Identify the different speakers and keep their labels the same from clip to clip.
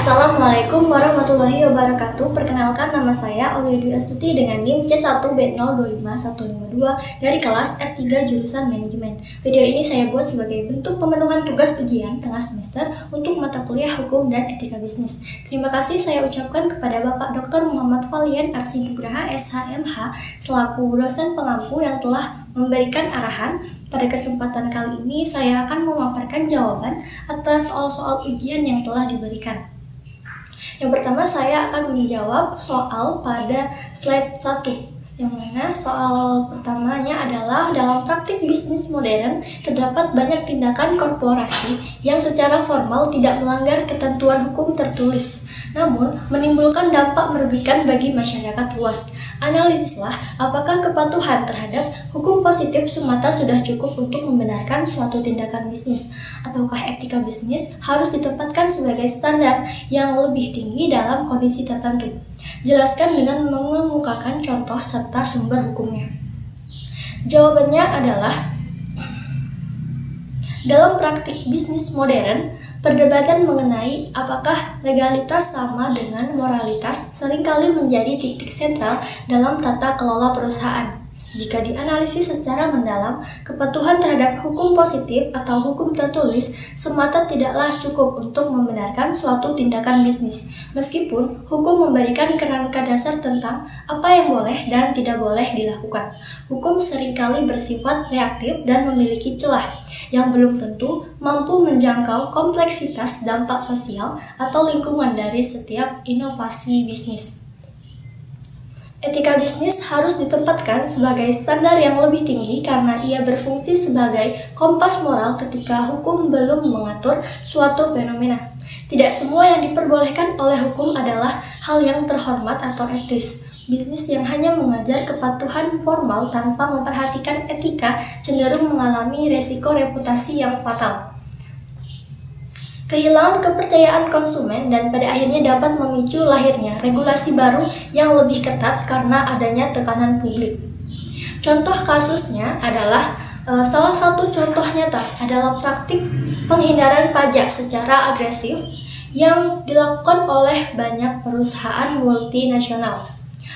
Speaker 1: Assalamualaikum warahmatullahi wabarakatuh. Perkenalkan, nama saya Aulia Dwi Astuti dengan NIM C1B025152 dari kelas F3 jurusan Manajemen. Video ini saya buat sebagai bentuk pemenuhan tugas ujian tengah semester untuk mata kuliah Hukum dan Etika Bisnis. Terima kasih saya ucapkan kepada Bapak Dr. Muhammad Valian Arsi Nugraha SHMH selaku dosen pengampu yang telah memberikan arahan. Pada kesempatan kali ini saya akan memaparkan jawaban atas soal-soal ujian yang telah diberikan. Yang pertama, saya akan menjawab soal pada slide 1, yang mana soal pertamanya adalah dalam praktik bisnis modern terdapat banyak tindakan korporasi yang secara formal tidak melanggar ketentuan hukum tertulis, namun menimbulkan dampak merugikan bagi masyarakat luas. Analisislah apakah kepatuhan terhadap hukum positif semata sudah cukup untuk membenarkan suatu tindakan bisnis, ataukah etika bisnis harus ditempatkan sebagai standar yang lebih tinggi dalam kondisi tertentu. Jelaskan dengan mengemukakan contoh serta sumber hukumnya. Jawabannya adalah dalam praktik bisnis modern, perdebatan mengenai apakah legalitas sama dengan moralitas seringkali menjadi titik sentral dalam tata kelola perusahaan. Jika dianalisis secara mendalam, kepatuhan terhadap hukum positif atau hukum tertulis semata tidaklah cukup untuk membenarkan suatu tindakan bisnis, meskipun hukum memberikan kerangka dasar tentang apa yang boleh dan tidak boleh dilakukan. Hukum seringkali bersifat reaktif dan memiliki celah yang belum tentu mampu menjangkau kompleksitas dampak sosial atau lingkungan dari setiap inovasi bisnis. Etika bisnis harus ditempatkan sebagai standar yang lebih tinggi karena ia berfungsi sebagai kompas moral ketika hukum belum mengatur suatu fenomena. Tidak semua yang diperbolehkan oleh hukum adalah hal yang terhormat atau etis. Bisnis yang hanya mengajar kepatuhan formal tanpa memperhatikan etika cenderung mengalami resiko reputasi yang fatal. Kehilangan kepercayaan konsumen dan pada akhirnya dapat memicu lahirnya regulasi baru yang lebih ketat karena adanya tekanan publik. Contoh kasusnya adalah salah satu contoh nyata adalah praktik penghindaran pajak secara agresif yang dilakukan oleh banyak perusahaan multinasional.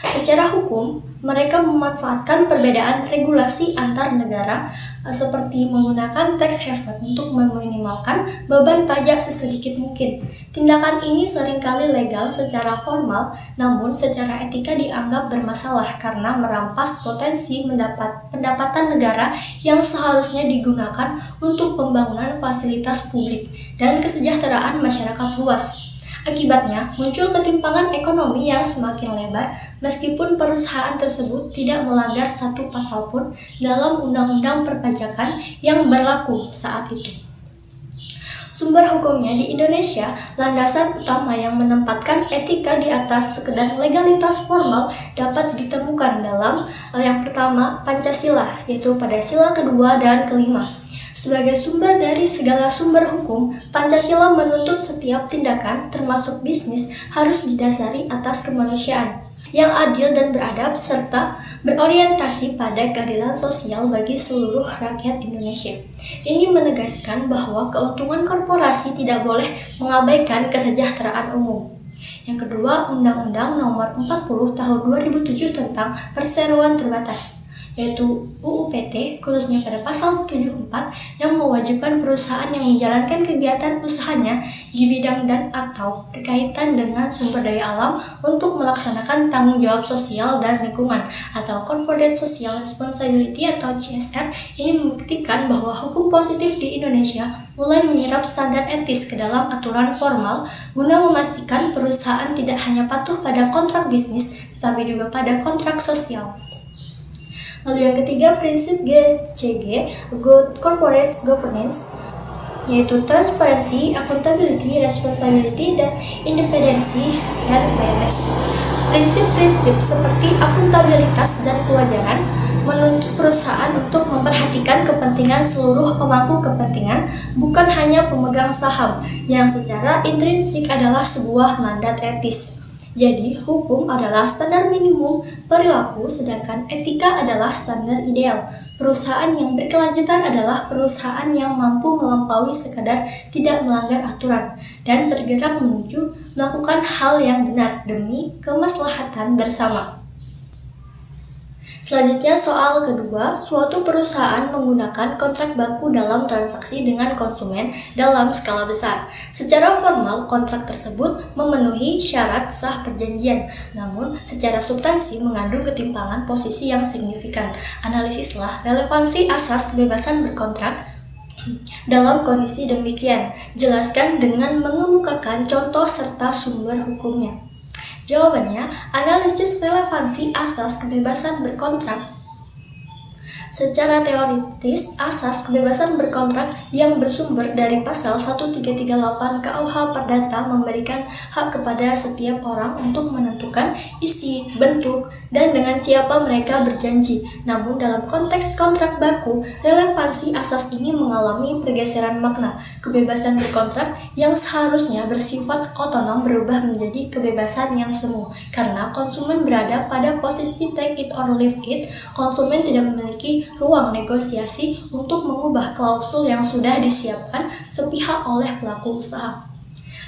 Speaker 1: Secara hukum, mereka memanfaatkan perbedaan regulasi antar negara seperti menggunakan tax haven untuk meminimalkan beban pajak sesedikit mungkin. Tindakan ini seringkali legal secara formal, namun secara etika dianggap bermasalah karena merampas potensi pendapatan negara yang seharusnya digunakan untuk pembangunan fasilitas publik dan kesejahteraan masyarakat luas. Akibatnya, muncul ketimpangan ekonomi yang semakin lebar meskipun perusahaan tersebut tidak melanggar satu pasal pun dalam undang-undang perpajakan yang berlaku saat itu. Sumber hukumnya di Indonesia, landasan utama yang menempatkan etika di atas sekedar legalitas formal dapat ditemukan dalam yang pertama, Pancasila, yaitu pada sila kedua dan kelima. Sebagai sumber dari segala sumber hukum, Pancasila menuntut setiap tindakan, termasuk bisnis, harus didasari atas kemanusiaan yang adil dan beradab, serta berorientasi pada keadilan sosial bagi seluruh rakyat Indonesia. Ini menegaskan bahwa keuntungan korporasi tidak boleh mengabaikan kesejahteraan umum. Yang kedua, Undang-Undang Nomor 40 Tahun 2007 tentang Perseroan Terbatas, yaitu UU PT, khususnya pada pasal 74 yang mewajibkan perusahaan yang menjalankan kegiatan usahanya di bidang dan atau berkaitan dengan sumber daya alam untuk melaksanakan tanggung jawab sosial dan lingkungan atau Corporate Social Responsibility atau CSR. Ini membuktikan bahwa hukum positif di Indonesia mulai menyerap standar etis ke dalam aturan formal guna memastikan perusahaan tidak hanya patuh pada kontrak bisnis tetapi juga pada kontrak sosial. Lalu yang ketiga, prinsip GSCG, Good Corporate Governance, yaitu transparansi, accountability, responsibility, dan independensi dan fairness. Prinsip-prinsip seperti akuntabilitas dan kewajaran menuntut perusahaan untuk memperhatikan kepentingan seluruh pemangku kepentingan, bukan hanya pemegang saham, yang secara intrinsik adalah sebuah mandat etis. Jadi, hukum adalah standar minimum perilaku, sedangkan etika adalah standar ideal. Perusahaan yang berkelanjutan adalah perusahaan yang mampu melampaui sekadar tidak melanggar aturan dan bergerak menuju melakukan hal yang benar demi kemaslahatan bersama. Selanjutnya soal kedua, suatu perusahaan menggunakan kontrak baku dalam transaksi dengan konsumen dalam skala besar. Secara formal, kontrak tersebut memenuhi syarat sah perjanjian, namun secara substansi mengandung ketimpangan posisi yang signifikan. Analisislah relevansi asas kebebasan berkontrak dalam kondisi demikian. Jelaskan dengan mengemukakan contoh serta sumber hukumnya. Jawabannya, analisis relevansi asas kebebasan berkontrak. Secara teoritis, asas kebebasan berkontrak yang bersumber dari pasal 1338 KUH Perdata memberikan hak kepada setiap orang untuk menentukan isi, bentuk, dan dengan siapa mereka berjanji. Namun dalam konteks kontrak baku, relevansi asas ini mengalami pergeseran makna. Kebebasan berkontrak yang seharusnya bersifat otonom berubah menjadi kebebasan yang semu. Karena konsumen berada pada posisi take it or leave it, konsumen tidak memiliki ruang negosiasi untuk mengubah klausul yang sudah disiapkan sepihak oleh pelaku usaha.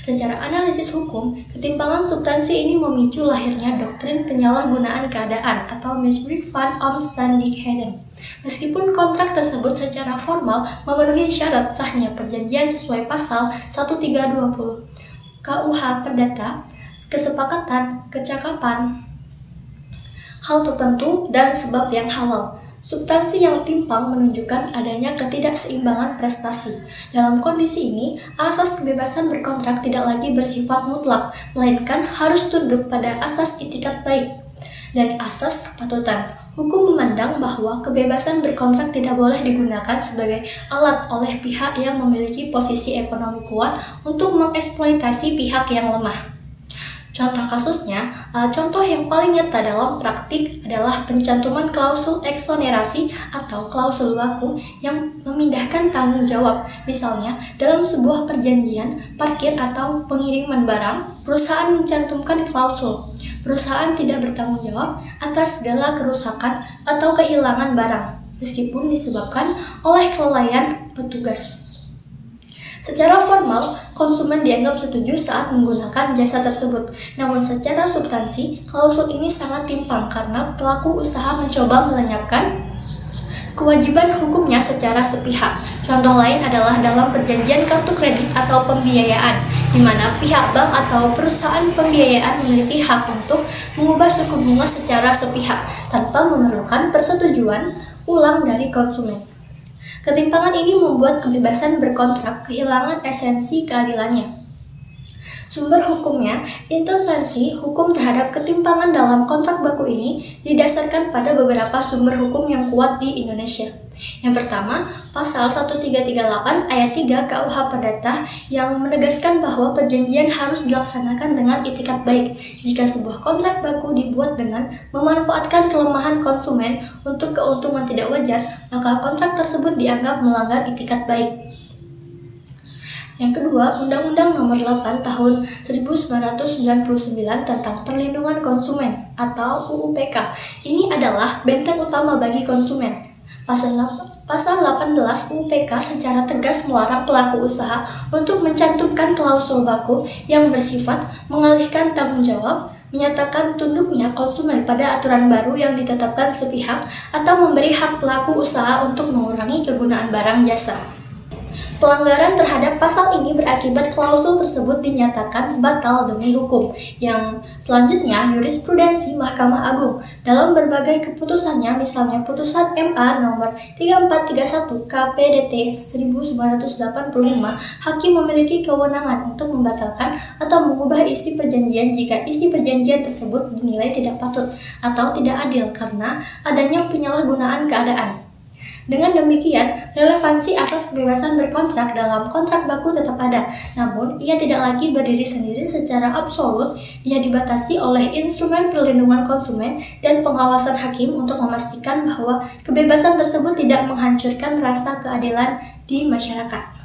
Speaker 1: Secara analisis hukum, ketimpangan substansi ini memicu lahirnya doktrin penyalahgunaan keadaan atau misbruik van omstandigheden. Meskipun kontrak tersebut secara formal memenuhi syarat sahnya perjanjian sesuai pasal 1320 KUH Perdata, kesepakatan, kecakapan, hal tertentu, dan sebab yang halal. Substansi yang timpang menunjukkan adanya ketidakseimbangan prestasi. Dalam kondisi ini, asas kebebasan berkontrak tidak lagi bersifat mutlak, melainkan harus tunduk pada asas itikat baik dan asas kepatutan. Hukum memandang bahwa kebebasan berkontrak tidak boleh digunakan sebagai alat oleh pihak yang memiliki posisi ekonomi kuat untuk mengeksploitasi pihak yang lemah. Contoh kasusnya, contoh yang paling nyata dalam praktik adalah pencantuman klausul eksonerasi atau klausul baku yang memindahkan tanggung jawab. Misalnya, dalam sebuah perjanjian parkir atau pengiriman barang, perusahaan mencantumkan klausul perusahaan tidak bertanggung jawab atas segala kerusakan atau kehilangan barang, meskipun disebabkan oleh kelalaian petugas. Secara formal, konsumen dianggap setuju saat menggunakan jasa tersebut. Namun secara substansi, klausul ini sangat timpang karena pelaku usaha mencoba melenyapkan kewajiban hukumnya secara sepihak. Contoh lain adalah dalam perjanjian kartu kredit atau pembiayaan, di mana pihak bank atau perusahaan pembiayaan memiliki hak untuk mengubah suku bunga secara sepihak tanpa memerlukan persetujuan ulang dari konsumen. Ketimpangan ini membuat kebebasan berkontrak kehilangan esensi keadilannya. Sumber hukumnya, intervensi hukum terhadap ketimpangan dalam kontrak baku ini didasarkan pada beberapa sumber hukum yang kuat di Indonesia. Yang pertama, pasal 1338 ayat 3 KUH Perdata yang menegaskan bahwa perjanjian harus dilaksanakan dengan itikat baik. Jika sebuah kontrak baku dibuat dengan memanfaatkan kelemahan konsumen untuk keuntungan tidak wajar, maka kontrak tersebut dianggap melanggar itikat baik. Yang kedua, Undang-Undang Nomor 8 Tahun 1999 tentang Perlindungan Konsumen atau UUPK. Ini adalah benteng utama bagi konsumen. Pasal 18 UUPK secara tegas melarang pelaku usaha untuk mencantumkan klausul baku yang bersifat mengalihkan tanggung jawab, menyatakan tunduknya konsumen pada aturan baru yang ditetapkan sepihak, atau memberi hak pelaku usaha untuk mengurangi kegunaan barang jasa. Pelanggaran terhadap pasal ini berakibat klausul tersebut dinyatakan batal demi hukum. Yang selanjutnya, jurisprudensi Mahkamah Agung dalam berbagai keputusannya, misalnya putusan MA nomor 3431 KPDT 1985, hakim memiliki kewenangan untuk membatalkan atau mengubah isi perjanjian jika isi perjanjian tersebut dinilai tidak patut atau tidak adil karena adanya penyalahgunaan keadaan. Dengan demikian, relevansi asas kebebasan berkontrak dalam kontrak baku tetap ada, namun ia tidak lagi berdiri sendiri secara absolut. Ia dibatasi oleh instrumen perlindungan konsumen dan pengawasan hakim untuk memastikan bahwa kebebasan tersebut tidak menghancurkan rasa keadilan di masyarakat.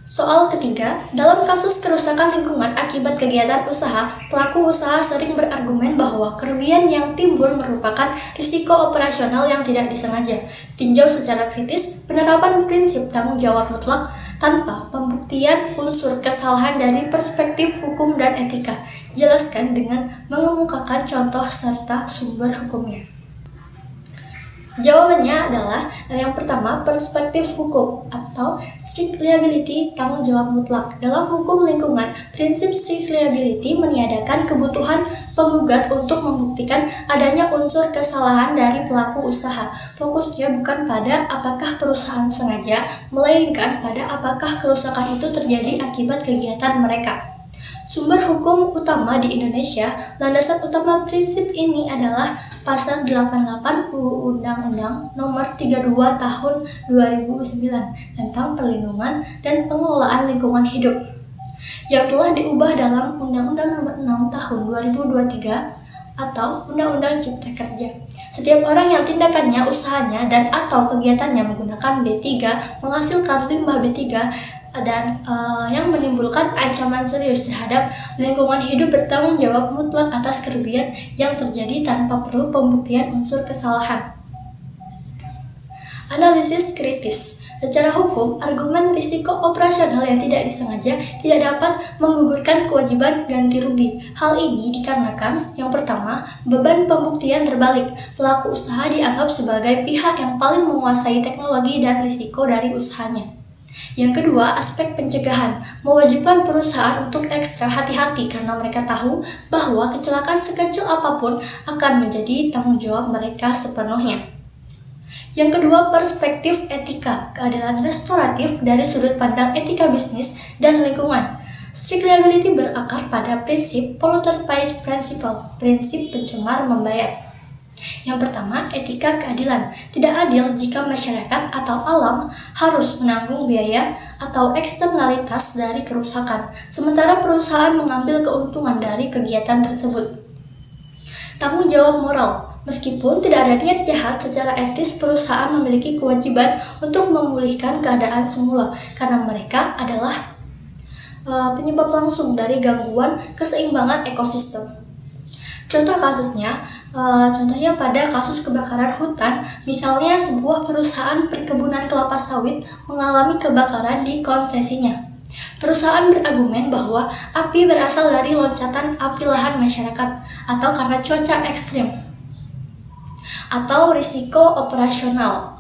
Speaker 1: Soal ketiga, dalam kasus kerusakan lingkungan akibat kegiatan usaha, pelaku usaha sering berargumen bahwa kerugian yang timbul merupakan risiko operasional yang tidak disengaja. Tinjau secara kritis penerapan prinsip tanggung jawab mutlak tanpa pembuktian unsur kesalahan dari perspektif hukum hukum dan etika. Jelaskan dengan mengemukakan contoh serta sumber hukumnya. Jawabannya adalah yang pertama, perspektif hukum atau strict liability, tanggung jawab mutlak. Dalam hukum lingkungan, prinsip strict liability meniadakan kebutuhan penggugat untuk membuktikan adanya unsur kesalahan dari pelaku usaha. Fokusnya bukan pada apakah perusahaan sengaja, melainkan pada apakah kerusakan itu terjadi akibat kegiatan mereka. Sumber hukum utama di Indonesia, landasan utama prinsip ini adalah Pasal 88 Undang-Undang Nomor 32 Tahun 2009 tentang Perlindungan dan Pengelolaan Lingkungan Hidup, yang telah diubah dalam Undang-Undang Nomor 6 Tahun 2023 atau Undang-Undang Cipta Kerja. Setiap orang yang tindakannya, usahanya, dan atau kegiatannya menggunakan B3 menghasilkan limbah B3 dan yang menimbulkan ancaman serius terhadap lingkungan hidup bertanggung jawab mutlak atas kerugian yang terjadi tanpa perlu pembuktian unsur kesalahan. Analisis kritis. Secara hukum, argumen risiko operasional yang tidak disengaja tidak dapat menggugurkan kewajiban ganti rugi. Hal ini dikarenakan, yang pertama, beban pembuktian terbalik. Pelaku usaha dianggap sebagai pihak yang paling menguasai teknologi dan risiko dari usahanya. Yang kedua, aspek pencegahan, mewajibkan perusahaan untuk ekstra hati-hati karena mereka tahu bahwa kecelakaan sekecil apapun akan menjadi tanggung jawab mereka sepenuhnya. Yang kedua, perspektif etika, keadilan restoratif dari sudut pandang etika bisnis dan lingkungan. Strict liability berakar pada prinsip polluter pays principle, prinsip pencemar membayar. Yang pertama, etika keadilan. Tidak adil jika masyarakat atau alam harus menanggung biaya atau eksternalitas dari kerusakan, sementara perusahaan mengambil keuntungan dari kegiatan tersebut. Tanggung jawab moral. Meskipun tidak ada niat jahat, secara etis perusahaan memiliki kewajiban untuk memulihkan keadaan semula, karena mereka adalah penyebab langsung dari gangguan keseimbangan ekosistem. Contohnya pada kasus kebakaran hutan, misalnya sebuah perusahaan perkebunan kelapa sawit mengalami kebakaran di konsesinya. Perusahaan berargumen bahwa api berasal dari loncatan api lahan masyarakat atau karena cuaca ekstrim atau risiko operasional.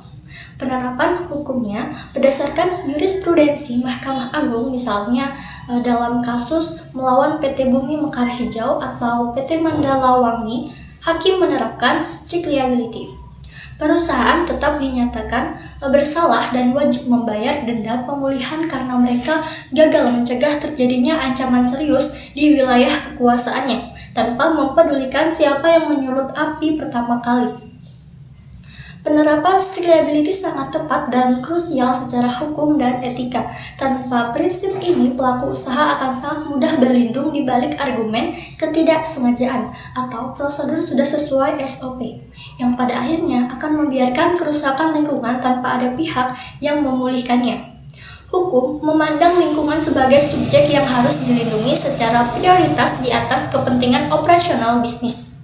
Speaker 1: Penerapan hukumnya berdasarkan jurisprudensi Mahkamah Agung, misalnya dalam kasus melawan PT Bumi Mekar Hijau atau PT Mandala Wangi, hakim menerapkan strict liability. Perusahaan tetap dinyatakan bersalah dan wajib membayar denda pemulihan karena mereka gagal mencegah terjadinya ancaman serius di wilayah kekuasaannya, tanpa mempedulikan siapa yang menyulut api pertama kali. Penerapan strict liability sangat tepat dan krusial secara hukum dan etika. Tanpa prinsip ini, pelaku usaha akan sangat mudah berlindung di balik argumen ketidaksengajaan atau prosedur sudah sesuai SOP, yang pada akhirnya akan membiarkan kerusakan lingkungan tanpa ada pihak yang memulihkannya. Hukum memandang lingkungan sebagai subjek yang harus dilindungi secara prioritas di atas kepentingan operasional bisnis.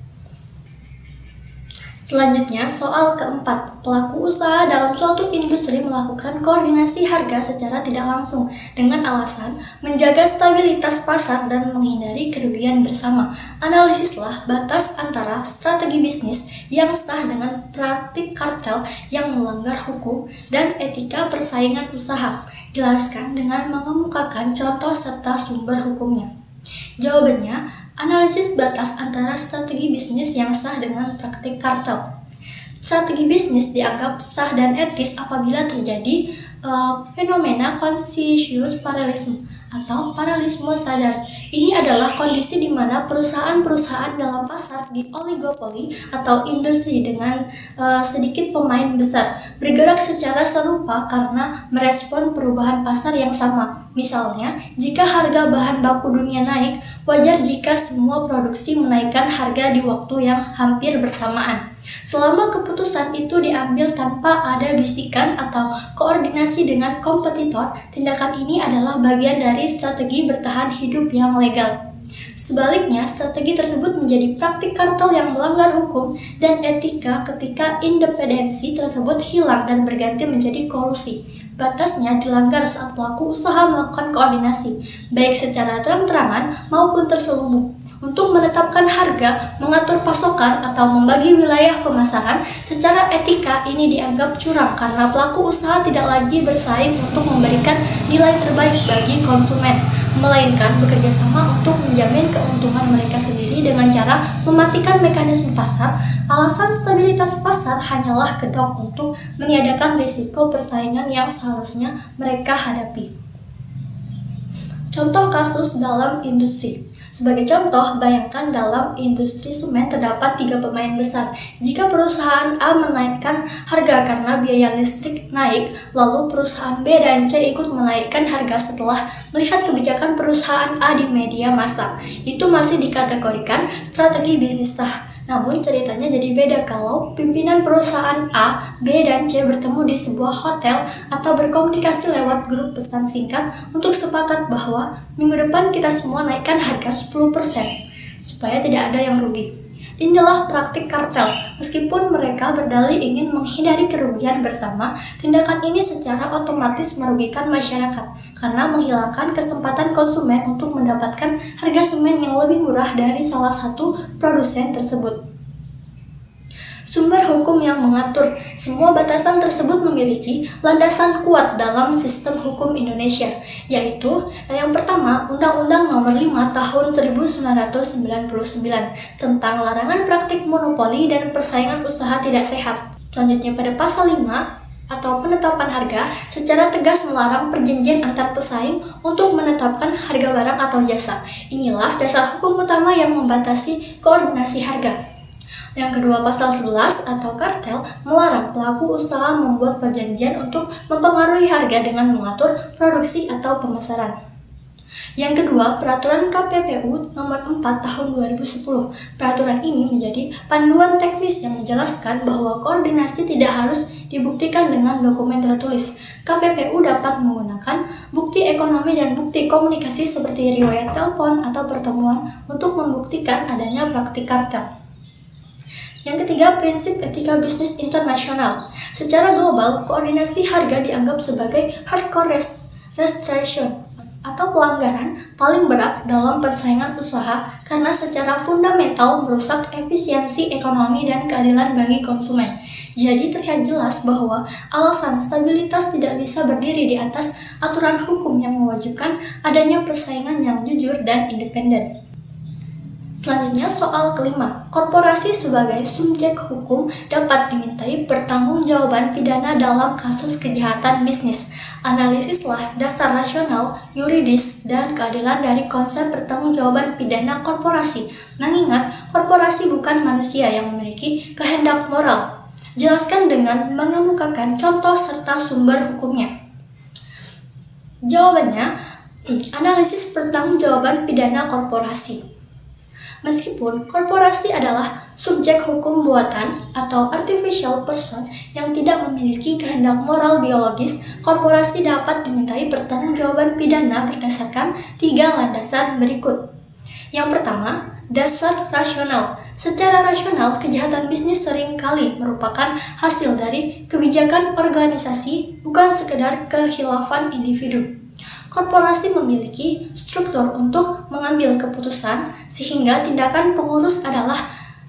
Speaker 1: Selanjutnya, soal keempat, pelaku usaha dalam suatu industri melakukan koordinasi harga secara tidak langsung dengan alasan menjaga stabilitas pasar dan menghindari kerugian bersama. Analisislah batas antara strategi bisnis yang sah dengan praktik kartel yang melanggar hukum dan etika persaingan usaha. Jelaskan dengan mengemukakan contoh serta sumber hukumnya. Jawabannya, analisis batas antara strategi bisnis yang sah dengan praktik kartel. Strategi bisnis dianggap sah dan etis apabila terjadi fenomena conscious parallelism atau paralelisme sadar. Ini adalah kondisi di mana perusahaan-perusahaan dalam pasar di oligopoli atau industri dengan sedikit pemain besar bergerak secara serupa karena merespon perubahan pasar yang sama. Misalnya, jika harga bahan baku dunia naik, wajar jika semua produksi menaikkan harga di waktu yang hampir bersamaan. Selama keputusan itu diambil tanpa ada bisikan atau koordinasi dengan kompetitor, tindakan ini adalah bagian dari strategi bertahan hidup yang legal. Sebaliknya, strategi tersebut menjadi praktik kartel yang melanggar hukum dan etika ketika independensi tersebut hilang dan berganti menjadi kolusi. Batasnya dilanggar saat pelaku usaha melakukan koordinasi, baik secara terang-terangan maupun terselubung, untuk menetapkan harga, mengatur pasokan, atau membagi wilayah pemasaran. Secara etika ini dianggap curang karena pelaku usaha tidak lagi bersaing untuk memberikan nilai terbaik bagi konsumen, melainkan bekerja sama untuk menjamin keuntungan mereka sendiri dengan cara mematikan mekanisme pasar. Alasan stabilitas pasar hanyalah kedok untuk meniadakan risiko persaingan yang seharusnya mereka hadapi. Contoh kasus dalam industri. Sebagai contoh, bayangkan dalam industri semen terdapat 3 pemain besar. Jika perusahaan A menaikkan harga karena biaya listrik naik, lalu perusahaan B dan C ikut menaikkan harga setelah melihat kebijakan perusahaan A di media massa, itu masih dikategorikan strategi bisnis sah. Namun ceritanya jadi beda kalau pimpinan perusahaan A, B, dan C bertemu di sebuah hotel atau berkomunikasi lewat grup pesan singkat untuk sepakat bahwa minggu depan kita semua naikkan harga 10% supaya tidak ada yang rugi. Inilah praktik kartel. Meskipun mereka berdalih ingin menghindari kerugian bersama, tindakan ini secara otomatis merugikan masyarakat karena menghilangkan kesempatan konsumen untuk mendapatkan harga semen yang lebih murah dari salah satu produsen tersebut. Sumber hukum yang mengatur semua batasan tersebut memiliki landasan kuat dalam sistem hukum Indonesia, yaitu yang pertama, Undang-Undang Nomor 5 Tahun 1999 tentang larangan praktik monopoli dan persaingan usaha tidak sehat. Selanjutnya pada pasal 5 atau penetapan harga secara tegas melarang perjanjian antar pesaing untuk menetapkan harga barang atau jasa. Inilah dasar hukum utama yang membatasi koordinasi harga. Yang kedua, pasal 11 atau kartel melarang pelaku usaha membuat perjanjian untuk mempengaruhi harga dengan mengatur produksi atau pemasaran. Yang kedua, peraturan KPPU nomor 4 tahun 2010. Peraturan ini menjadi panduan teknis yang menjelaskan bahwa koordinasi tidak harus dibuktikan dengan dokumen tertulis. KPPU dapat menggunakan bukti ekonomi dan bukti komunikasi seperti riwayat telepon atau pertemuan untuk membuktikan adanya praktik kartel. Yang ketiga, prinsip etika bisnis internasional. Secara global, koordinasi harga dianggap sebagai hardcore restriction atau pelanggaran paling berat dalam persaingan usaha karena secara fundamental merusak efisiensi ekonomi dan keadilan bagi konsumen. Jadi terlihat jelas bahwa alasan stabilitas tidak bisa berdiri di atas aturan hukum yang mewajibkan adanya persaingan yang jujur dan independen. Selanjutnya, soal kelima, korporasi sebagai subjek hukum dapat dimintai pertanggungjawaban pidana dalam kasus kejahatan bisnis. Analisislah dasar rasional, yuridis, dan keadilan dari konsep pertanggungjawaban pidana korporasi. Mengingat korporasi bukan manusia yang memiliki kehendak moral. Jelaskan dengan mengemukakan contoh serta sumber hukumnya. Jawabannya, analisis pertanggungjawaban pidana korporasi. Meskipun korporasi adalah subjek hukum buatan atau artificial person yang tidak memiliki kehendak moral biologis, korporasi dapat dimintai pertanggungjawaban pidana berdasarkan 3 landasan berikut. Yang pertama, dasar rasional. Secara rasional, kejahatan bisnis seringkali merupakan hasil dari kebijakan organisasi, bukan sekedar kehilafan individu. Korporasi memiliki struktur untuk mengambil keputusan, sehingga tindakan pengurus adalah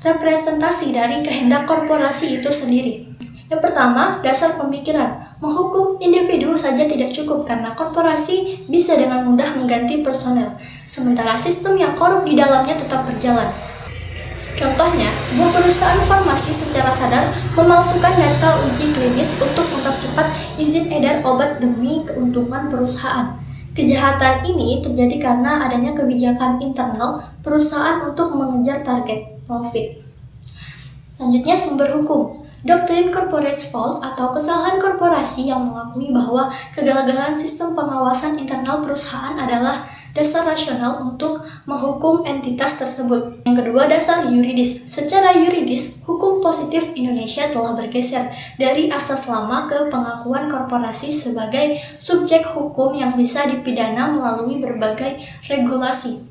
Speaker 1: representasi dari kehendak korporasi itu sendiri. Yang pertama, dasar pemikiran. Menghukum individu saja tidak cukup karena korporasi bisa dengan mudah mengganti personel, sementara sistem yang korup di dalamnya tetap berjalan. Contohnya, sebuah perusahaan farmasi secara sadar memalsukan data uji klinis untuk mempercepat izin edar obat demi keuntungan perusahaan. Kejahatan ini terjadi karena adanya kebijakan internal perusahaan untuk mengejar target profit. Selanjutnya, sumber hukum. Doktrin corporate fault atau kesalahan korporasi yang mengakui bahwa kegagalan sistem pengawasan internal perusahaan adalah dasar rasional untuk menghukum entitas tersebut. Yang kedua, dasar yuridis. Secara yuridis, hukum positif Indonesia telah bergeser dari asas lama ke pengakuan korporasi sebagai subjek hukum yang bisa dipidana melalui berbagai regulasi.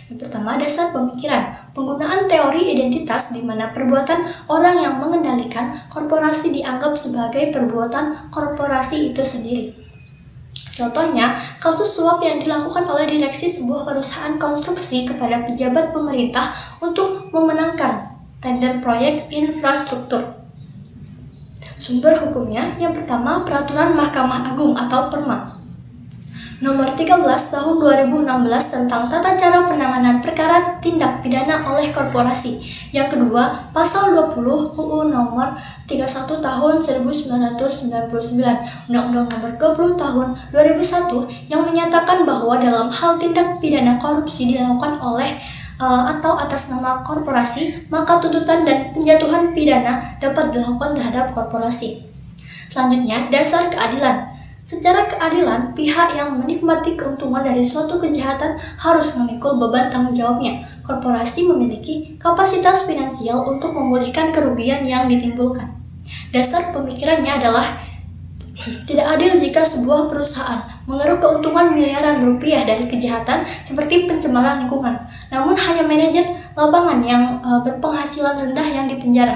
Speaker 1: Yang pertama, dasar pemikiran. penggunaan teori identitas di mana perbuatan orang yang mengendalikan korporasi dianggap sebagai perbuatan korporasi itu sendiri. Contohnya, kasus suap yang dilakukan oleh direksi sebuah perusahaan konstruksi kepada pejabat pemerintah untuk memenangkan tender proyek infrastruktur. Sumber hukumnya yang pertama Peraturan Mahkamah Agung atau Perma Nomor 13 Tahun 2016 tentang tata cara penanganan perkara tindak pidana oleh korporasi. Yang kedua, Pasal 20 UU Nomor 31 Tahun 1999, Undang-Undang Nomor 20 Tahun 2001 yang menyatakan bahwa dalam hal tindak pidana korupsi dilakukan oleh atau atas nama korporasi, maka tuntutan dan penjatuhan pidana dapat dilakukan terhadap korporasi. Selanjutnya, dasar keadilan. Secara keadilan, pihak yang menikmati keuntungan dari suatu kejahatan harus memikul beban tanggung jawabnya. Korporasi memiliki kapasitas finansial untuk memulihkan kerugian yang ditimbulkan. Dasar pemikirannya adalah tidak adil jika sebuah perusahaan mengeruk keuntungan miliaran rupiah dari kejahatan seperti pencemaran lingkungan, namun hanya manajer lapangan yang berpenghasilan rendah yang dipenjara.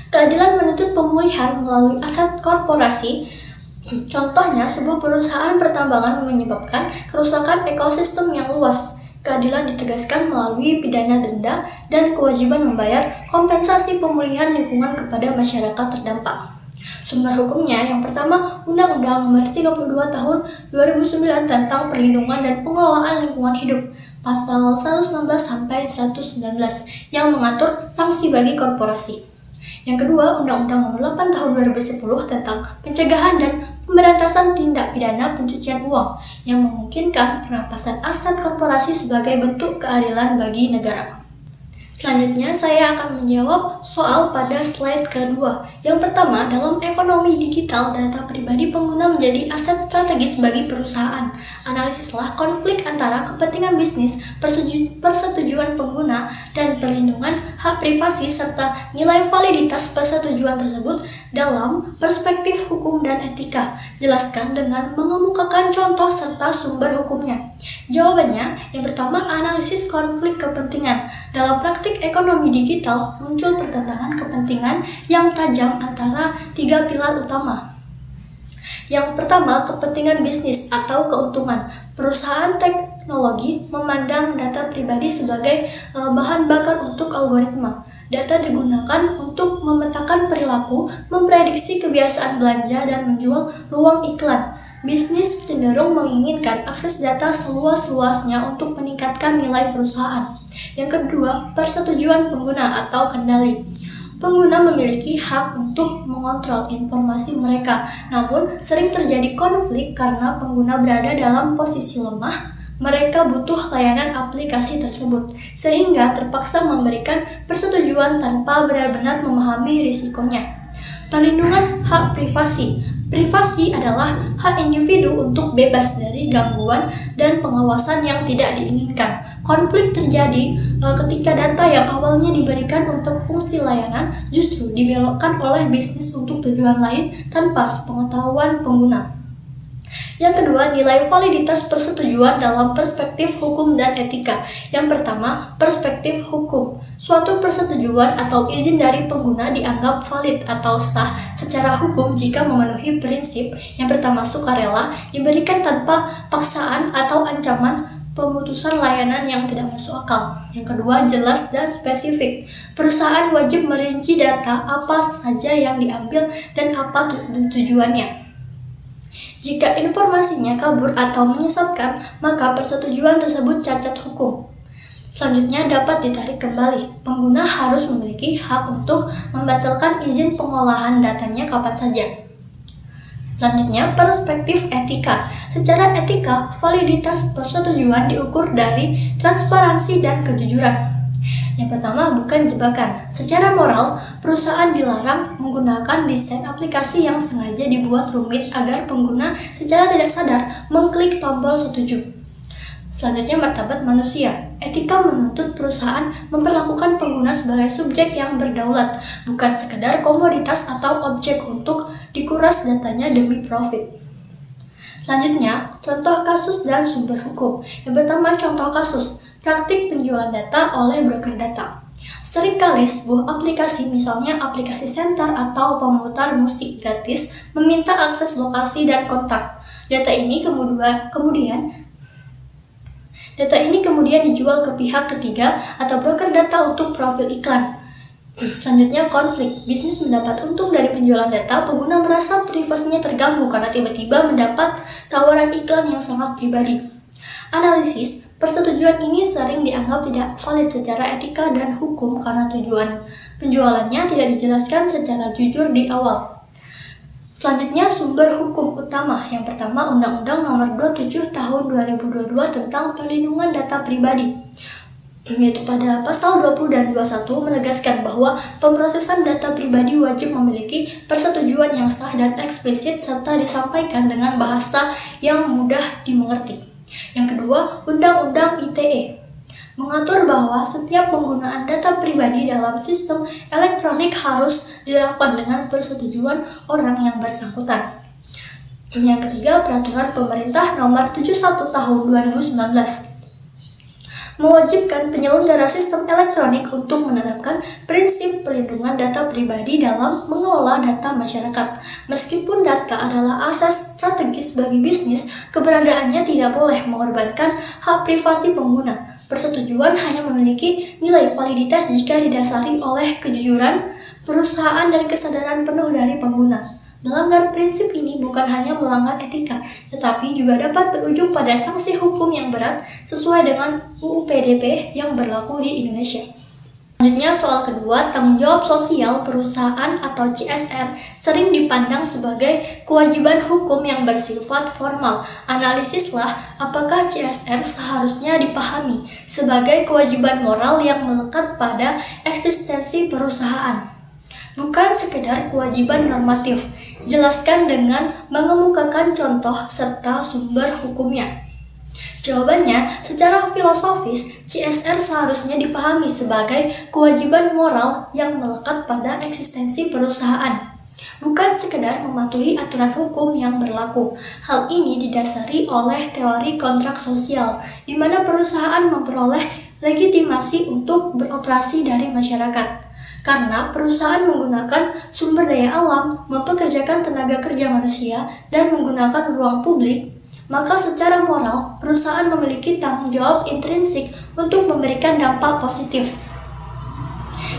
Speaker 1: Keadilan menuntut pemulihan melalui aset korporasi. Contohnya, sebuah perusahaan pertambangan menyebabkan kerusakan ekosistem yang luas. Keadilan ditegaskan melalui pidana denda dan kewajiban membayar kompensasi pemulihan lingkungan kepada masyarakat terdampak. Sumber hukumnya yang pertama, Undang-Undang Nomor 32 Tahun 2009 tentang Perlindungan dan Pengelolaan Lingkungan Hidup, Pasal 119 sampai 119 yang mengatur sanksi bagi korporasi. Yang kedua, Undang-Undang Nomor 8 Tahun 2010 tentang Pencegahan dan Pemberantasan Tindak Pidana Pencucian Uang yang memungkinkan perampasan aset korporasi sebagai bentuk keadilan bagi negara. Selanjutnya, saya akan menjawab soal pada slide kedua. Yang pertama, dalam ekonomi digital, data pribadi pengguna menjadi aset strategis bagi perusahaan. Analisislah konflik antara kepentingan bisnis, persetujuan pengguna, dan perlindungan hak privasi serta nilai validitas persetujuan tersebut dalam perspektif hukum dan etika. Jelaskan dengan mengemukakan contoh serta sumber hukumnya. Jawabannya, yang pertama, analisis konflik kepentingan. Dalam praktik ekonomi digital, muncul pertentangan kepentingan yang tajam antara tiga pilar utama. Yang pertama, kepentingan bisnis atau keuntungan. Perusahaan teknologi memandang data pribadi sebagai bahan bakar untuk algoritma. Data digunakan untuk memetakan perilaku, memprediksi kebiasaan belanja, dan menjual ruang iklan. Bisnis cenderung menginginkan akses data seluas-luasnya untuk meningkatkan nilai perusahaan. Yang kedua, persetujuan pengguna atau kendali. Pengguna memiliki hak untuk mengontrol informasi mereka, namun sering terjadi konflik karena pengguna berada dalam posisi lemah. Mereka butuh layanan aplikasi tersebut, sehingga terpaksa memberikan persetujuan tanpa benar-benar memahami risikonya. Perlindungan hak privasi. Privasi adalah hak individu untuk bebas dari gangguan dan pengawasan yang tidak diinginkan. Konflik terjadi ketika data yang awalnya diberikan untuk fungsi layanan justru dibelokkan oleh bisnis untuk tujuan lain tanpa sepengetahuan pengguna. Yang kedua, nilai validitas persetujuan dalam perspektif hukum dan etika. Yang pertama, perspektif hukum. Suatu persetujuan atau izin dari pengguna dianggap valid atau sah secara hukum jika memenuhi prinsip. Yang pertama, sukarela, diberikan tanpa paksaan atau ancaman pemutusan layanan yang tidak masuk akal. Yang kedua, jelas dan spesifik. Perusahaan wajib merinci data apa saja yang diambil dan apa tujuannya. Jika informasinya kabur atau menyesatkan, maka persetujuan tersebut cacat hukum. Selanjutnya, dapat ditarik kembali. Pengguna harus memiliki hak untuk membatalkan izin pengolahan datanya kapan saja. Selanjutnya, perspektif etika. Secara etika, validitas persetujuan diukur dari transparansi dan kejujuran. Yang pertama, bukan jebakan. Secara moral, perusahaan dilarang menggunakan desain aplikasi yang sengaja dibuat rumit agar pengguna secara tidak sadar mengklik tombol setuju. Selanjutnya, martabat manusia. Etika menuntut perusahaan memperlakukan pengguna sebagai subjek yang berdaulat, bukan sekedar komoditas atau objek untuk dikuras datanya demi profit. Selanjutnya, contoh kasus dan sumber hukum. Yang pertama, contoh kasus. praktik penjualan data oleh broker data. Seringkali sebuah aplikasi, misalnya aplikasi Center atau pemutar musik gratis, meminta akses lokasi dan kontak. Data ini kemudian dijual ke pihak ketiga atau broker data untuk profil iklan. Selanjutnya, konflik. Bisnis mendapat untung dari penjualan data, pengguna merasa privasinya terganggu karena tiba-tiba mendapat tawaran iklan yang sangat pribadi. Analisis, persetujuan ini sering dianggap tidak valid secara etika dan hukum karena tujuan penjualannya tidak dijelaskan secara jujur di awal. Selanjutnya, sumber hukum utama. Yang pertama, Undang-Undang Nomor 27 Tahun 2022 tentang Perlindungan Data Pribadi, yaitu pada pasal 20 dan 21 menegaskan bahwa pemrosesan data pribadi wajib memiliki persetujuan yang sah dan eksplisit serta disampaikan dengan bahasa yang mudah dimengerti. Yang kedua, Undang-Undang ITE mengatur bahwa setiap penggunaan data pribadi dalam sistem elektronik harus dilakukan dengan persetujuan orang yang bersangkutan. Yang ketiga, Peraturan Pemerintah Nomor 71 Tahun 2019 mewajibkan penyelenggara sistem elektronik untuk menanamkan prinsip perlindungan data pribadi dalam mengelola data masyarakat. Meskipun data adalah aset strategis bagi bisnis, keberadaannya tidak boleh mengorbankan hak privasi pengguna. Persetujuan hanya memiliki nilai validitas jika didasari oleh kejujuran perusahaan dan kesadaran penuh dari pengguna. Melanggar prinsip ini bukan hanya melanggar etika, tetapi juga dapat berujung pada sanksi hukum yang berat sesuai dengan UU PDP yang berlaku di Indonesia. Selanjutnya, soal kedua, tanggung jawab sosial perusahaan atau CSR sering dipandang sebagai kewajiban hukum yang bersifat formal. Analisislah apakah CSR seharusnya dipahami sebagai kewajiban moral yang melekat pada eksistensi perusahaan, bukan sekedar kewajiban normatif. Jelaskan dengan mengemukakan contoh serta sumber hukumnya. Jawabannya, secara filosofis, CSR seharusnya dipahami sebagai kewajiban moral yang melekat pada eksistensi perusahaan, bukan sekedar mematuhi aturan hukum yang berlaku. Hal ini didasari oleh teori kontrak sosial, di mana perusahaan memperoleh legitimasi untuk beroperasi dari masyarakat. Karena perusahaan menggunakan sumber daya alam, mempekerjakan tenaga kerja manusia, dan menggunakan ruang publik, maka secara moral, perusahaan memiliki tanggung jawab intrinsik untuk memberikan dampak positif.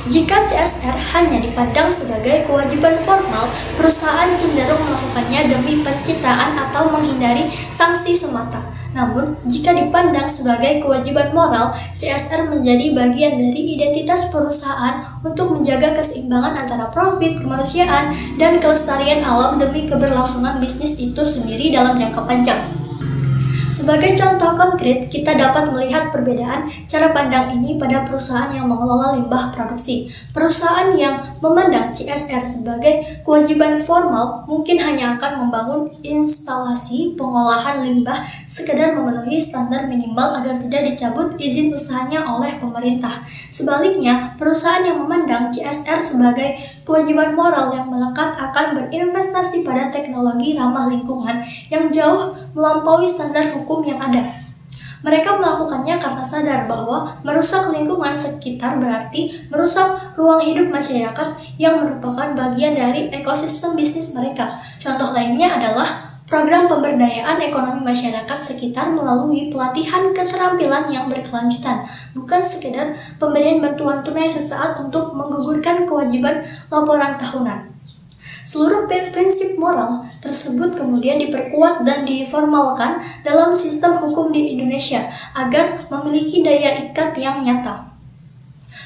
Speaker 1: Jika CSR hanya dipandang sebagai kewajiban formal, perusahaan cenderung melakukannya demi pencitraan atau menghindari sanksi semata. Namun, jika dipandang sebagai kewajiban moral, CSR menjadi bagian dari identitas perusahaan untuk menjaga keseimbangan antara profit, kemanusiaan, dan kelestarian alam demi keberlangsungan bisnis itu sendiri dalam jangka panjang. Sebagai contoh konkret, kita dapat melihat perbedaan cara pandang ini pada perusahaan yang mengelola limbah produksi. Perusahaan yang memandang CSR sebagai kewajiban formal mungkin hanya akan membangun instalasi pengolahan limbah sekedar memenuhi standar minimal agar tidak dicabut izin usahanya oleh pemerintah. Sebaliknya, perusahaan yang memandang CSR sebagai kewajiban moral yang melekat akan berinvestasi pada teknologi ramah lingkungan yang jauh melampaui standar hukum yang ada. Mereka melakukannya karena sadar bahwa merusak lingkungan sekitar berarti merusak ruang hidup masyarakat yang merupakan bagian dari ekosistem bisnis mereka. Contoh lainnya adalah program pemberdayaan ekonomi masyarakat sekitar melalui pelatihan keterampilan yang berkelanjutan, bukan sekedar pemberian bantuan tunai sesaat untuk menggugurkan kewajiban laporan tahunan. Seluruh prinsip moral tersebut kemudian diperkuat dan diformalkan dalam sistem hukum di Indonesia agar memiliki daya ikat yang nyata.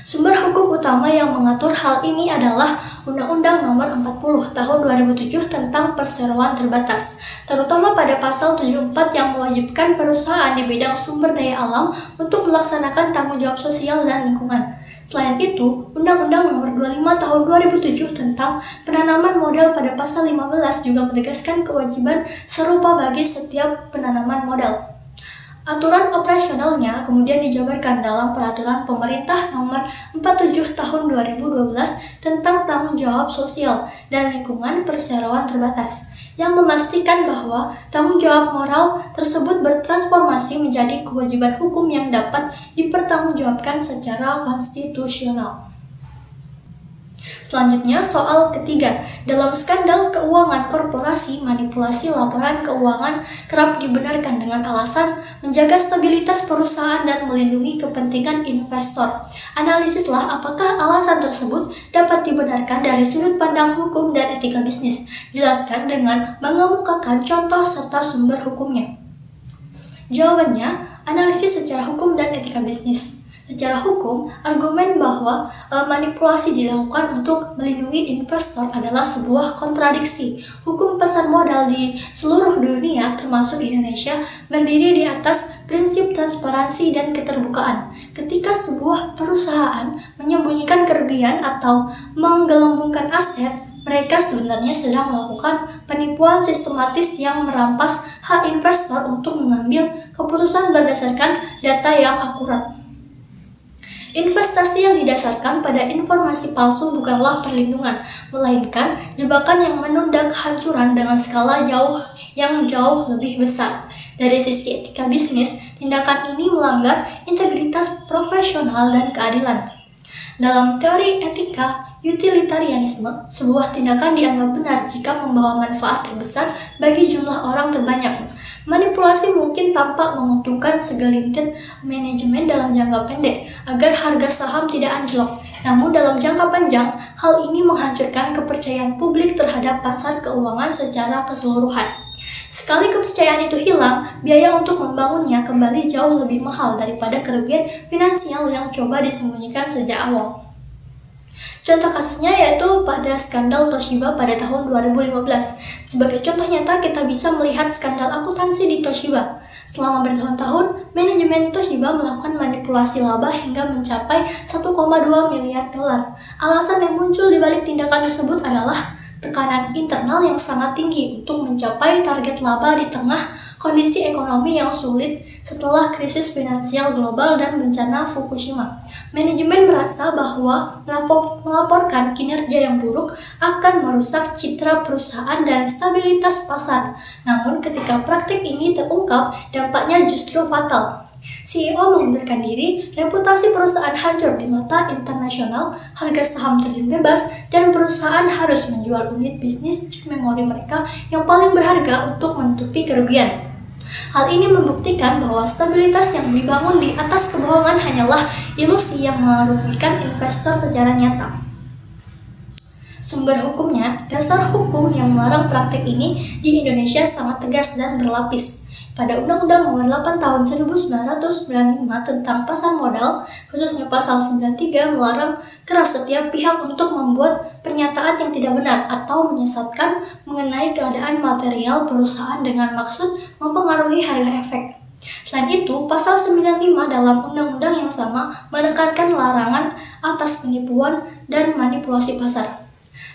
Speaker 1: Sumber hukum utama yang mengatur hal ini adalah Undang-Undang Nomor 40 Tahun 2007 tentang Perseroan Terbatas, terutama pada pasal 74 yang mewajibkan perusahaan di bidang sumber daya alam untuk melaksanakan tanggung jawab sosial dan lingkungan. Selain itu, Undang-Undang Nomor 25 Tahun 2007 tentang penanaman modal pada pasal 15 juga menegaskan kewajiban serupa bagi setiap penanaman modal. Aturan operasionalnya kemudian dijabarkan dalam Peraturan Pemerintah Nomor 47 Tahun 2012 tentang tanggung jawab sosial dan lingkungan perseroan terbatas, yang memastikan bahwa tanggung jawab moral tersebut bertransformasi menjadi kewajiban hukum yang dapat dipertanggungjawabkan secara konstitusional. Selanjutnya, soal ketiga. Dalam skandal keuangan korporasi, manipulasi laporan keuangan kerap dibenarkan dengan alasan menjaga stabilitas perusahaan dan melindungi kepentingan investor. Analisislah apakah alasan tersebut dapat dibenarkan dari sudut pandang hukum dan etika bisnis. Jelaskan dengan mengemukakan contoh serta sumber hukumnya. Jawabannya, analisis secara hukum dan etika bisnis. Secara hukum, argumen bahwa manipulasi dilakukan untuk melindungi investor adalah sebuah kontradiksi. Hukum pasar modal di seluruh dunia, termasuk Indonesia, berdiri di atas prinsip transparansi dan keterbukaan. Ketika sebuah perusahaan menyembunyikan kerugian atau menggelembungkan aset, mereka sebenarnya sedang melakukan penipuan sistematis yang merampas hak investor untuk mengambil keputusan berdasarkan data yang akurat. Investasi yang didasarkan pada informasi palsu bukanlah perlindungan, melainkan jebakan yang menunda kehancuran dengan skala yang jauh lebih besar. Dari sisi etika bisnis, tindakan ini melanggar integritas profesional dan keadilan. Dalam teori etika utilitarianisme, sebuah tindakan dianggap benar jika membawa manfaat terbesar bagi jumlah orang terbanyak. Manipulasi mungkin tampak menguntungkan segelintir manajemen dalam jangka pendek agar harga saham tidak anjlok. Namun dalam jangka panjang, hal ini menghancurkan kepercayaan publik terhadap pasar keuangan secara keseluruhan. Sekali kepercayaan itu hilang, biaya untuk membangunnya kembali jauh lebih mahal daripada kerugian finansial yang coba disembunyikan sejak awal. Contoh kasusnya yaitu pada skandal Toshiba pada tahun 2015. Sebagai contoh nyata, kita bisa melihat skandal akuntansi di Toshiba. Selama bertahun-tahun, manajemen Toshiba melakukan manipulasi laba hingga mencapai 1,2 miliar dolar. Alasan yang muncul di balik tindakan tersebut adalah tekanan internal yang sangat tinggi untuk mencapai target laba di tengah kondisi ekonomi yang sulit setelah krisis finansial global dan bencana Fukushima. Manajemen merasa bahwa melaporkan kinerja yang buruk akan merusak citra perusahaan dan stabilitas pasar. Namun ketika praktik ini terungkap, dampaknya justru fatal. CEO mengundurkan diri, reputasi perusahaan hancur di mata internasional, harga saham terjun bebas, dan perusahaan harus menjual unit bisnis chip memori mereka yang paling berharga untuk menutupi kerugian. Hal ini membuktikan bahwa stabilitas yang dibangun di atas kebohongan hanyalah ilusi yang merugikan investor secara nyata. Sumber hukumnya, dasar hukum yang melarang praktik ini di Indonesia sangat tegas dan berlapis. Pada Undang-Undang Nomor 8 Tahun 1995 tentang Pasar Modal, khususnya Pasal 93 melarang keras setiap pihak untuk membuat pernyataan yang tidak benar atau menyesatkan mengenai keadaan material perusahaan dengan maksud mempengaruhi harga efek. Selain itu, Pasal 95 dalam undang-undang yang sama menekankan larangan atas penipuan dan manipulasi pasar.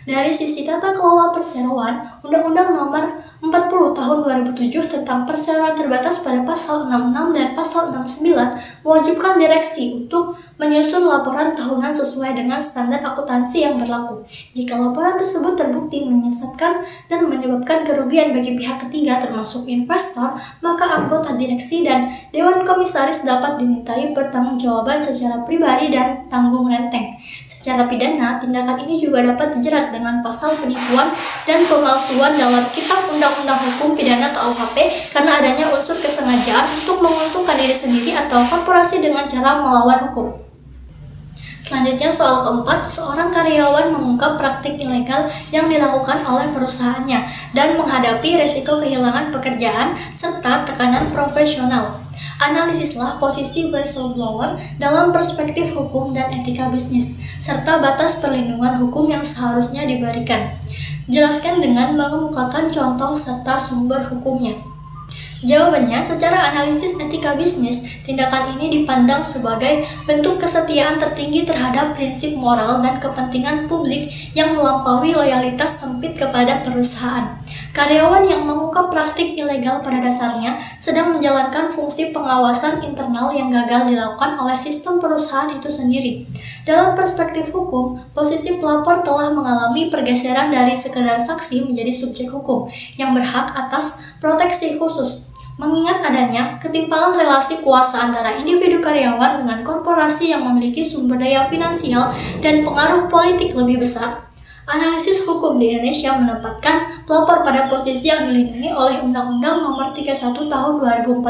Speaker 1: Dari sisi tata kelola perseroan, Undang-Undang Nomor 40 Tahun 2007 tentang perseroan terbatas pada Pasal 66 dan Pasal 69 mewajibkan direksi untuk menyusun laporan tahunan sesuai dengan standar akuntansi yang berlaku. Jika laporan tersebut terbukti menyesatkan dan menyebabkan kerugian bagi pihak ketiga termasuk investor, maka anggota direksi dan Dewan Komisaris dapat dimintai pertanggungjawaban secara pribadi dan tanggung renteng. Secara pidana, tindakan ini juga dapat dijerat dengan pasal penipuan dan pemalsuan dalam Kitab Undang-Undang Hukum Pidana KUHP karena adanya unsur kesengajaan untuk menguntungkan diri sendiri atau korporasi dengan cara melawan hukum. Selanjutnya, soal keempat, seorang karyawan mengungkap praktik ilegal yang dilakukan oleh perusahaannya dan menghadapi resiko kehilangan pekerjaan serta tekanan profesional. Analisislah posisi whistleblower dalam perspektif hukum dan etika bisnis, serta batas perlindungan hukum yang seharusnya diberikan. Jelaskan dengan mengemukakan contoh serta sumber hukumnya. Jawabannya, secara analisis etika bisnis, tindakan ini dipandang sebagai bentuk kesetiaan tertinggi terhadap prinsip moral dan kepentingan publik yang melampaui loyalitas sempit kepada perusahaan. Karyawan yang mengungkap praktik ilegal pada dasarnya sedang menjalankan fungsi pengawasan internal yang gagal dilakukan oleh sistem perusahaan itu sendiri. Dalam perspektif hukum, posisi pelapor telah mengalami pergeseran dari sekedar saksi menjadi subjek hukum yang berhak atas proteksi khusus. mengingat adanya ketimpangan relasi kuasa antara individu karyawan dengan korporasi yang memiliki sumber daya finansial dan pengaruh politik lebih besar. Analisis hukum di Indonesia menempatkan pelapor pada posisi yang dilindungi oleh Undang-Undang Nomor 31 Tahun 2014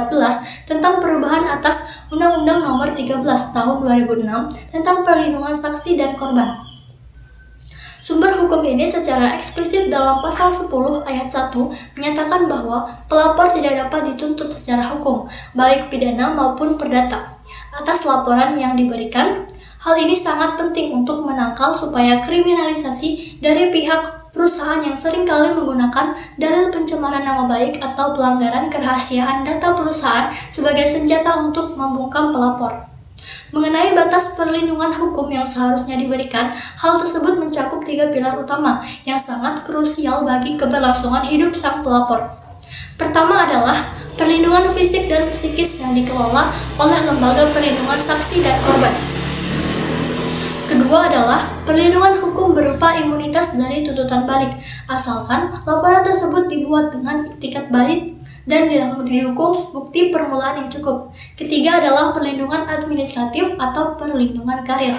Speaker 1: tentang perubahan atas Undang-Undang Nomor 13 Tahun 2006 tentang perlindungan saksi dan korban. Sumber hukum ini secara eksplisit dalam pasal 10 ayat 1 menyatakan bahwa pelapor tidak dapat dituntut secara hukum, baik pidana maupun perdata, atas laporan yang diberikan. Hal ini sangat penting untuk menangkal supaya kriminalisasi dari pihak perusahaan yang seringkali menggunakan dalil pencemaran nama baik atau pelanggaran kerahasiaan data perusahaan sebagai senjata untuk membungkam pelapor. Mengenai batas perlindungan hukum yang seharusnya diberikan, hal tersebut mencakup 3 pilar utama yang sangat krusial bagi keberlangsungan hidup sang pelapor. Pertama adalah perlindungan fisik dan psikis yang dikelola oleh lembaga perlindungan saksi dan korban. Kedua adalah perlindungan hukum berupa imunitas dari tuntutan balik, asalkan laporan tersebut dibuat dengan iktikat balik dan didukung bukti permulaan yang cukup. Ketiga adalah perlindungan administratif atau perlindungan karir.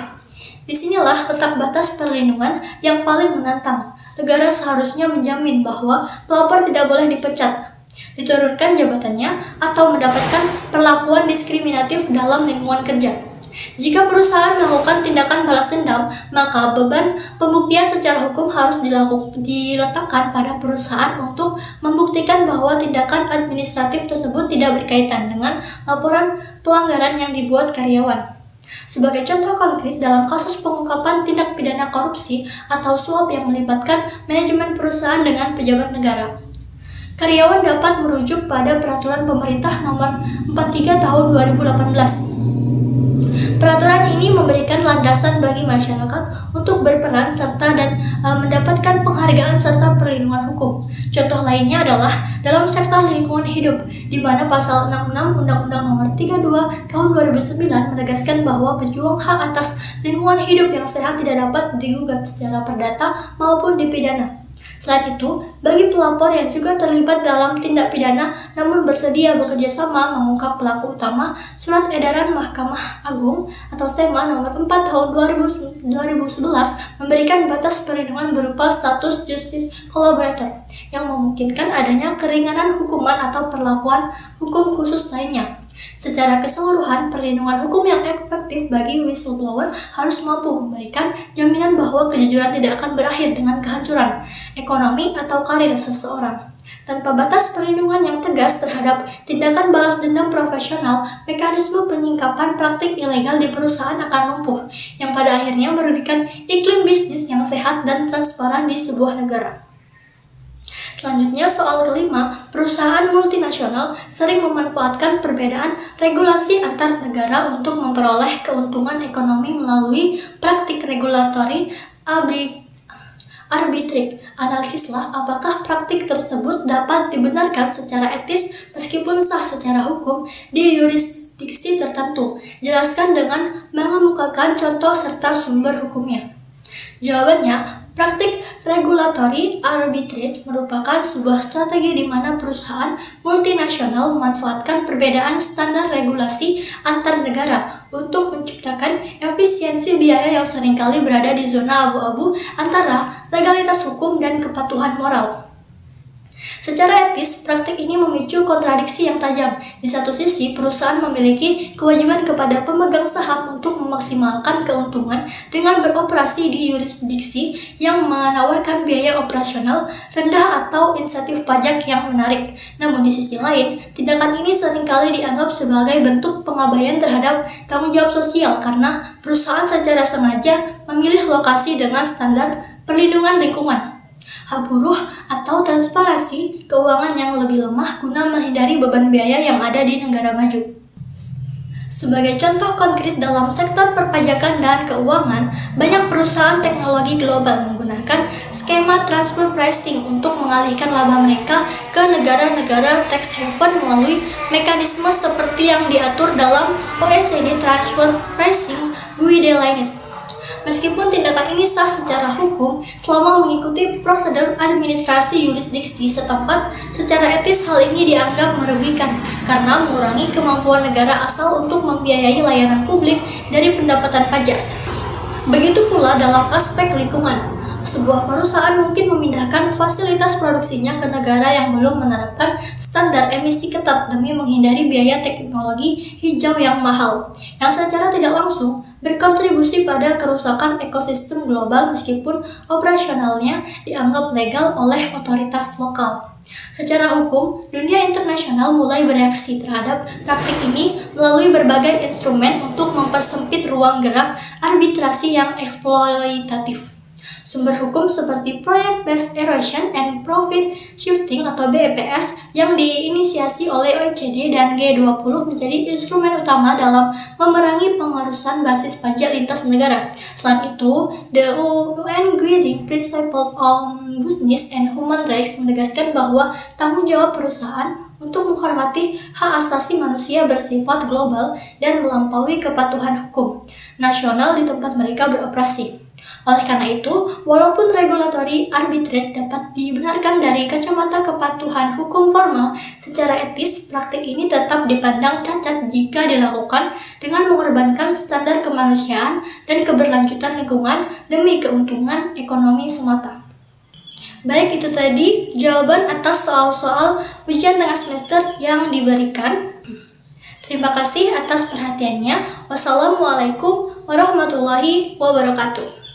Speaker 1: Disinilah letak batas perlindungan yang paling menantang. Negara seharusnya menjamin bahwa pelapor tidak boleh dipecat, diturunkan jabatannya, atau mendapatkan perlakuan diskriminatif dalam lingkungan kerja. Jika perusahaan melakukan tindakan balas dendam, maka beban pembuktian secara hukum harus diletakkan pada perusahaan untuk membuktikan bahwa tindakan administratif tersebut tidak berkaitan dengan laporan pelanggaran yang dibuat karyawan. Sebagai contoh konkret dalam kasus pengungkapan tindak pidana korupsi atau suap yang melibatkan manajemen perusahaan dengan pejabat negara, karyawan dapat merujuk pada Peraturan Pemerintah Nomor 43 Tahun 2018. Peraturan ini memberikan landasan bagi masyarakat untuk berperan serta dan mendapatkan penghargaan serta perlindungan hukum. Contoh lainnya adalah dalam sektor lingkungan hidup, di mana pasal 66 Undang-Undang Nomor 32 Tahun 2009 menegaskan bahwa pejuang hak atas lingkungan hidup yang sehat tidak dapat digugat secara perdata maupun dipidana. Selain itu, bagi pelapor yang juga terlibat dalam tindak pidana namun bersedia bekerja sama mengungkap pelaku utama, Surat Edaran Mahkamah Agung atau SEMA Nomor 4 Tahun 2011 memberikan batas perlindungan berupa status Justice Collaborator yang memungkinkan adanya keringanan hukuman atau perlakuan hukum khusus lainnya. Secara keseluruhan, perlindungan hukum yang efektif bagi whistleblower harus mampu memberikan jaminan bahwa kejujuran tidak akan berakhir dengan kehancuran ekonomi atau karir seseorang. Tanpa batas perlindungan yang tegas terhadap tindakan balas dendam profesional, mekanisme penyingkapan praktik ilegal di perusahaan akan lumpuh, yang pada akhirnya merugikan iklim bisnis yang sehat dan transparan di sebuah negara. Selanjutnya, soal kelima, perusahaan multinasional sering memanfaatkan perbedaan regulasi antar negara untuk memperoleh keuntungan ekonomi melalui praktik regulatori arbitrage. Analisislah apakah praktik tersebut dapat dibenarkan secara etis meskipun sah secara hukum di yurisdiksi tertentu. Jelaskan dengan mengemukakan contoh serta sumber hukumnya. Jawabannya, praktik regulatory arbitrage merupakan sebuah strategi di mana perusahaan multinasional memanfaatkan perbedaan standar regulasi antar negara untuk menciptakan efisiensi biaya yang seringkali berada di zona abu-abu antara legalitas hukum dan kepatuhan moral. Secara etis, praktik ini memicu kontradiksi yang tajam. Di satu sisi, perusahaan memiliki kewajiban kepada pemegang saham untuk memaksimalkan keuntungan dengan beroperasi di yurisdiksi yang menawarkan biaya operasional rendah atau insentif pajak yang menarik. Namun di sisi lain, tindakan ini seringkali dianggap sebagai bentuk pengabaian terhadap tanggung jawab sosial karena perusahaan secara sengaja memilih lokasi dengan standar perlindungan lingkungan, hak buruh, atau transparansi keuangan yang lebih lemah guna menghindari beban biaya yang ada di negara maju. Sebagai contoh konkret dalam sektor perpajakan dan keuangan, banyak perusahaan teknologi global menggunakan skema transfer pricing untuk mengalihkan laba mereka ke negara-negara tax haven melalui mekanisme seperti yang diatur dalam OECD Transfer Pricing Guidelines. Meskipun tindakan ini sah secara hukum, selama mengikuti prosedur administrasi yurisdiksi setempat, secara etis hal ini dianggap merugikan karena mengurangi kemampuan negara asal untuk membiayai layanan publik dari pendapatan pajak. Begitu pula dalam aspek lingkungan. Sebuah perusahaan mungkin memindahkan fasilitas produksinya ke negara yang belum menerapkan standar emisi ketat demi menghindari biaya teknologi hijau yang mahal, yang secara tidak langsung berkontribusi pada kerusakan ekosistem global meskipun operasionalnya dianggap legal oleh otoritas lokal. Secara hukum, dunia internasional mulai bereaksi terhadap praktik ini melalui berbagai instrumen untuk mempersempit ruang gerak arbitrasi yang eksploitatif. Sumber hukum seperti Project Based Erosion and Profit Shifting atau BEPS yang diinisiasi oleh OECD dan G20 menjadi instrumen utama dalam memerangi pengarusan basis pajak lintas negara. Selain itu, the UN Guiding Principles on Business and Human Rights menegaskan bahwa tanggung jawab perusahaan untuk menghormati hak asasi manusia bersifat global dan melampaui kepatuhan hukum nasional di tempat mereka beroperasi. Oleh karena itu, walaupun regulatory arbitrage dapat dibenarkan dari kacamata kepatuhan hukum formal, secara etis praktik ini tetap dipandang cacat jika dilakukan dengan mengorbankan standar kemanusiaan dan keberlanjutan lingkungan demi keuntungan ekonomi semata. Baik, itu tadi jawaban atas soal-soal ujian tengah semester yang diberikan. Terima kasih atas perhatiannya. Wassalamualaikum warahmatullahi wabarakatuh.